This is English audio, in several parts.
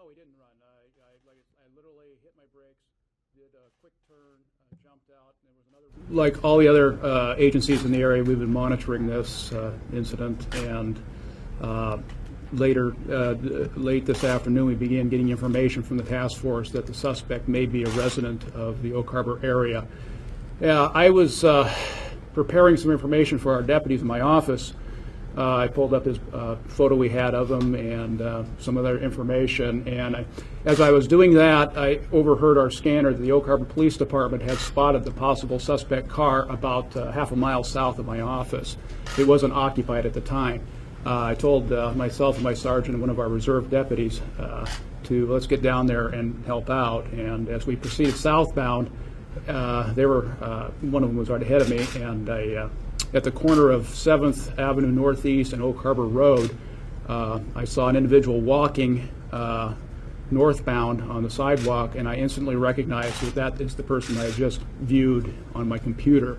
No, he didn't run. I literally hit my brakes, did a quick turn, jumped out, and there was another. Like all the other agencies in the area, we've been monitoring this incident, and late this afternoon, we began getting information from the task force that the suspect may be a resident of the Oak Harbor area. I was preparing some information for our deputies in my office. I pulled up his photo we had of him and some other information, and as I was doing that, I overheard our scanner that the Oak Harbor Police Department had spotted the possible suspect car about half a mile south of my office. It wasn't occupied at the time. I told myself and my sergeant and one of our reserve deputies to let's get down there and help out, and as we proceeded southbound, one of them was right ahead of me, and at the corner of 7th Avenue Northeast and Oak Harbor Road, I saw an individual walking northbound on the sidewalk, and I instantly recognized that is the person I had just viewed on my computer.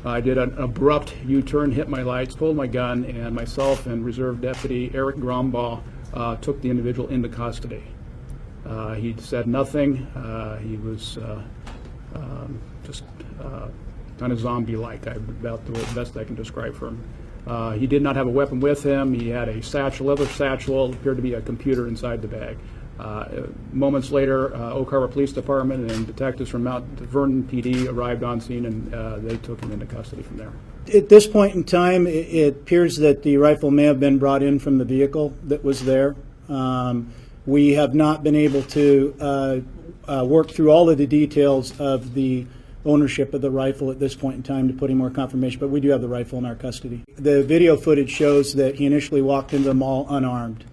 I did an abrupt U-turn, hit my lights, pulled my gun, and myself and Reserve Deputy Eric Grombaugh took the individual into custody. He said nothing. He was just kind of zombie-like, about the best I can describe for him. He did not have a weapon with him. He had a satchel, leather satchel, appeared to be a computer inside the bag. Moments later, Oak Harbor Police Department and detectives from Mount Vernon PD arrived on scene, and they took him into custody from there. At this point in time, it appears that the rifle may have been brought in from the vehicle that was there. We have not been able to work through all of the details of the ownership of the rifle at this point in time to put any more confirmation, but we do have the rifle in our custody. The video footage shows that he initially walked into the mall unarmed,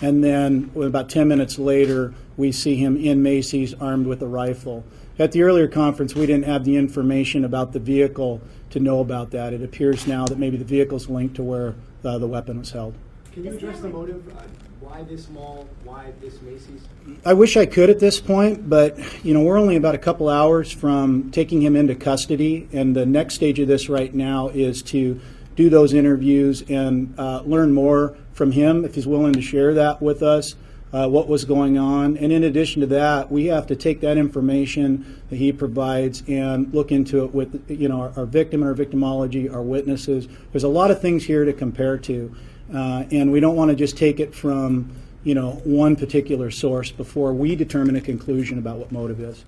and then about 10 minutes later we see him in Macy's armed with a rifle. At the earlier conference, we didn't have the information about the vehicle to know about that. It appears now that maybe the vehicle's linked to where the weapon was held. Can you address the motive? Why this mall? Why this Macy's? I wish I could at this point, but we're only about a couple hours from taking him into custody, and the next stage of this right now is to do those interviews and learn more from him, if he's willing to share that with us, what was going on. And in addition to that, we have to take that information that he provides and look into it with our victim and our victimology, our witnesses. There's a lot of things here to compare to. And we don't want to just take it from, one particular source before we determine a conclusion about what motive is.